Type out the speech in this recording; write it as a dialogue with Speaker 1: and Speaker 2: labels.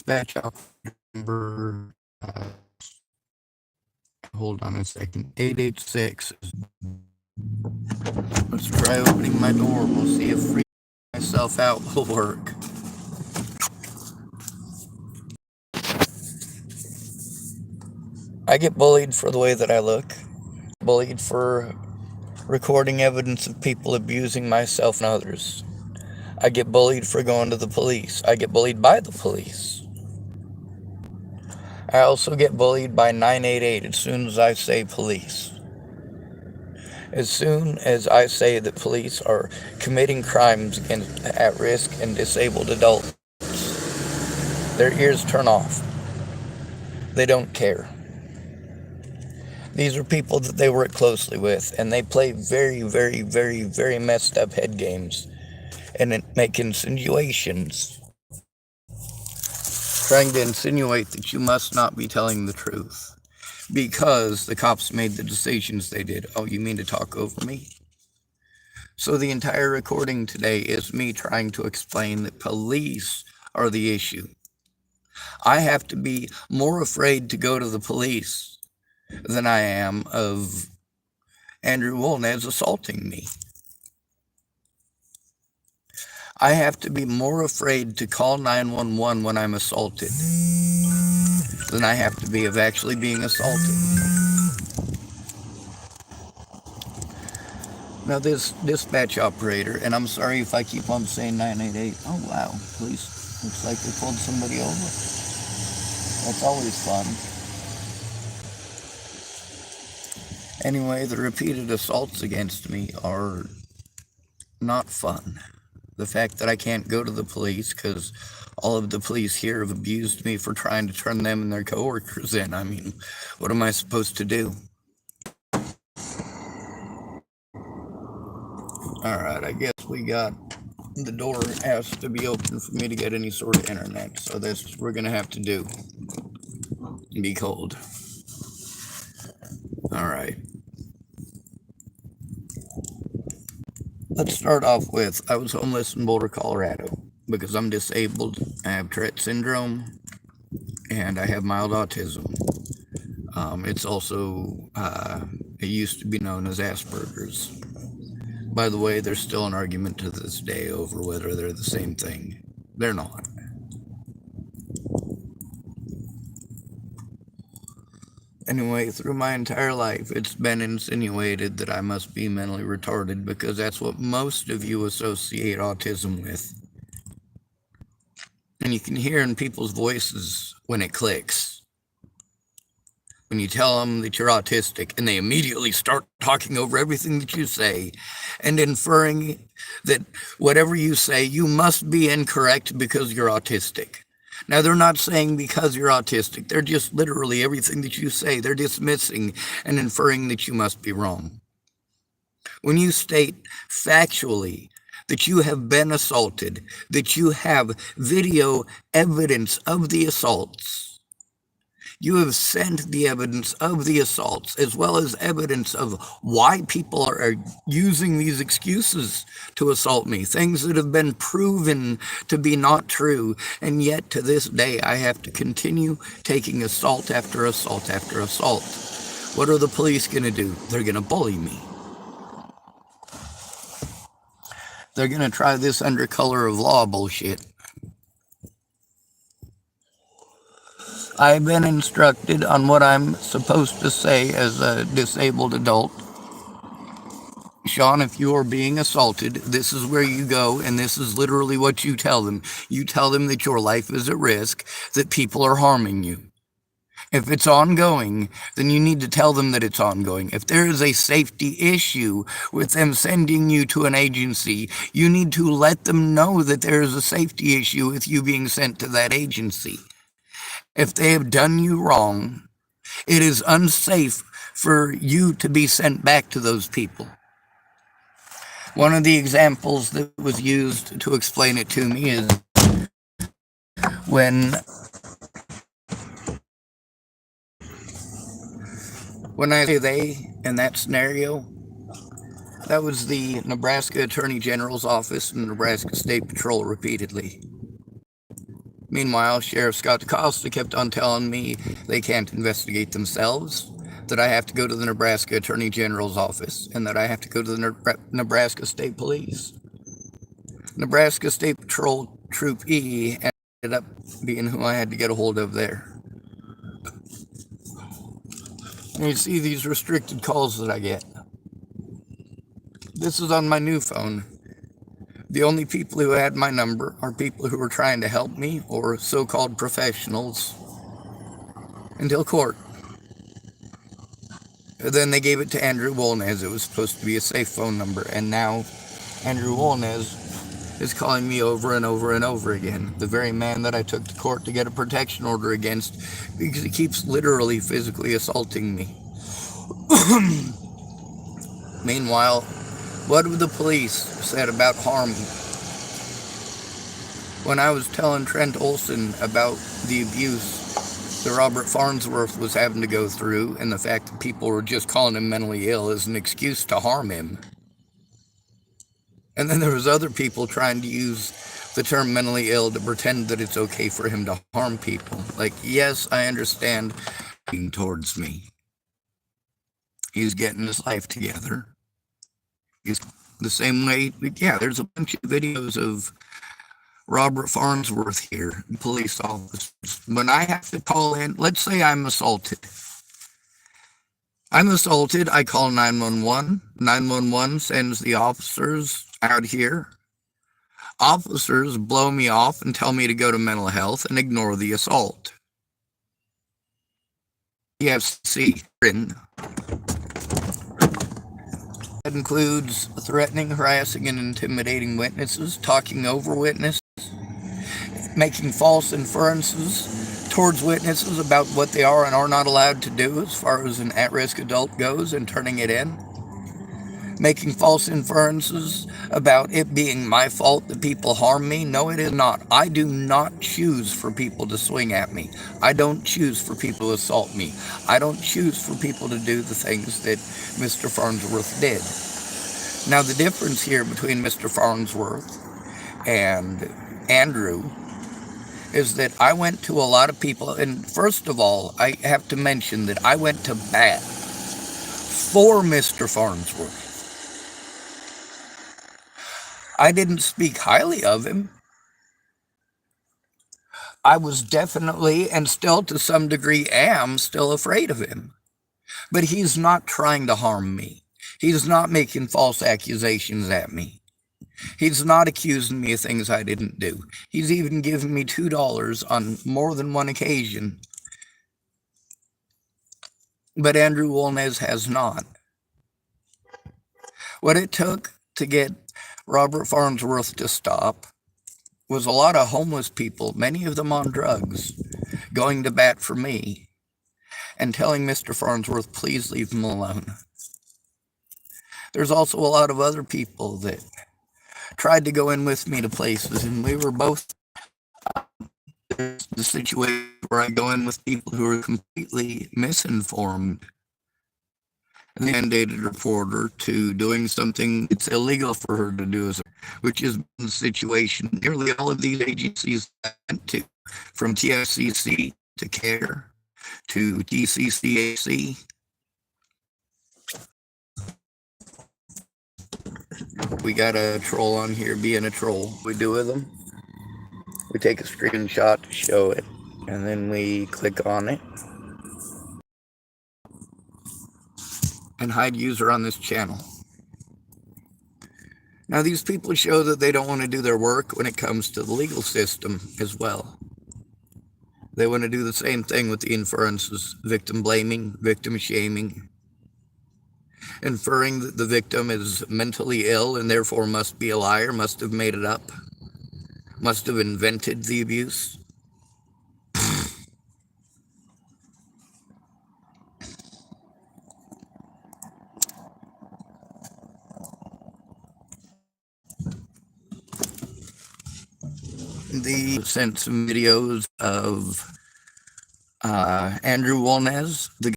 Speaker 1: dispatch operator number, hold on a second, 886. Let's try opening my door. We'll see if freeing myself out will work. I get bullied for the way that I look. Bullied for recording evidence of people abusing myself and others. I get bullied for going to the police. I get bullied by the police. I also get bullied by 988 as soon as I say police. As soon as I say that police are committing crimes against at-risk and disabled adults, their ears turn off. They don't care. These are people that they work closely with, and they play very, very, very, very messed up head games and make insinuations, trying to insinuate that you must not be telling the truth because the cops made the decisions they did. Oh, you mean to talk over me? So the entire recording today is me trying to explain that police are the issue. I have to be more afraid to go to the police than I am of Andrew Wolnez assaulting me. I have to be more afraid to call 911 when I'm assaulted than I have to be of actually being assaulted. Now this dispatch operator, and I'm sorry if I keep on saying 988. Oh wow, police, looks like they pulled somebody over. That's always fun. Anyway, the repeated assaults against me are not fun. The fact that I can't go to the police because all of the police here have abused me for trying to turn them and their coworkers in. I mean, what am I supposed to do? Alright, I guess we got the door has to be open for me to get any sort of internet, so that's what we're gonna have to do. Be cold. Alright. Let's start off with, I was homeless in Boulder, Colorado, because I'm disabled. I have Tourette syndrome, and I have mild autism. It's also, it used to be known as Asperger's. By the way, there's still an argument to this day over whether they're the same thing. They're not. Anyway, through my entire life, it's been insinuated that I must be mentally retarded because that's what most of you associate autism with. And you can hear in people's voices when it clicks. When you tell them that you're autistic, and they immediately start talking over everything that you say and inferring that whatever you say, you must be incorrect because you're autistic. Now, they're not saying because you're autistic. They're just literally everything that you say. They're dismissing and inferring that you must be wrong. When you state factually that you have been assaulted, that you have video evidence of the assaults, you have sent the evidence of the assaults, as well as evidence of why people are using these excuses to assault me, things that have been proven to be not true, and yet to this day I have to continue taking assault after assault after assault. What are the police going to do? They're going to bully me. They're going to try this under color of law bullshit. I've been instructed on what I'm supposed to say as a disabled adult. Sean, if you are being assaulted, this is where you go, and this is literally what you tell them. You tell them that your life is at risk, that people are harming you. If it's ongoing, then you need to tell them that it's ongoing. If there is a safety issue with them sending you to an agency, you need to let them know that there is a safety issue with you being sent to that agency. If they have done you wrong, it is unsafe for you to be sent back to those people. One of the examples that was used to explain it to me is when I say they in that scenario, that was the Nebraska Attorney General's office and Nebraska State Patrol repeatedly. Meanwhile, Sheriff Scott DaCosta kept on telling me they can't investigate themselves, that I have to go to the Nebraska Attorney General's office, and that I have to go to the Nebraska State Police. Nebraska State Patrol Troop E ended up being who I had to get a hold of there. And you see these restricted calls that I get. This is on my new phone. The only people who had my number are people who were trying to help me or so-called professionals until court. Then they gave it to Andrew Wolnez. It was supposed to be a safe phone number, and now Andrew Wolnez is calling me over and over and over again. The very man that I took to court to get a protection order against because he keeps literally physically assaulting me. Meanwhile, what have the police said about harm? When I was telling Trent Olson about the abuse that Robert Farnsworth was having to go through and the fact that people were just calling him mentally ill as an excuse to harm him. And then there was other people trying to use the term mentally ill to pretend that it's okay for him to harm people. Like, yes, I understand being towards me. He's getting his life together. He's the same way, yeah, there's a bunch of videos of Robert Farnsworth here, police officers. When I have to call in, let's say I'm assaulted. I call 911. 911 sends the officers out here. Officers blow me off and tell me to go to mental health and ignore the assault. EFC. That includes threatening, harassing, and intimidating witnesses, talking over witnesses, making false inferences towards witnesses about what they are and are not allowed to do as far as an at-risk adult goes and turning it in, making false inferences about it being my fault that people harm me. No, it is not. I do not choose for people to swing at me. I don't choose for people to assault me. I don't choose for people to do the things that Mr. Farnsworth did. Now, the difference here between Mr. Farnsworth and Andrew is that I went to a lot of people, and first of all, I have to mention that I went to bat for Mr. Farnsworth. I didn't speak highly of him. I was definitely, and still to some degree am, still afraid of him. But he's not trying to harm me. He's not making false accusations at me. He's not accusing me of things I didn't do. He's even given me $2 on more than one occasion. But Andrew Wolnez has not. What it took to get Robert Farnsworth to stop was a lot of homeless people, many of them on drugs, going to bat for me and telling Mr. Farnsworth, please leave him alone. There's also a lot of other people that tried to go in with me to places, and we were both the situation where I go in with people who are completely misinformed. And they mandated a reporter to doing something it's illegal for her to do, which is the situation nearly all of these agencies went to, from TFCC to CARE to TCCAC. We got a troll on here being a troll. We do with them. We take a screenshot to show it, and then we click on it and hide user on this channel. Now, these people show that they don't want to do their work when it comes to the legal system as well. They want to do the same thing with the inferences, victim blaming, victim shaming, inferring that the victim is mentally ill and therefore must be a liar, must have made it up, must have invented the abuse. They sent some videos of Andrew Wolnez, the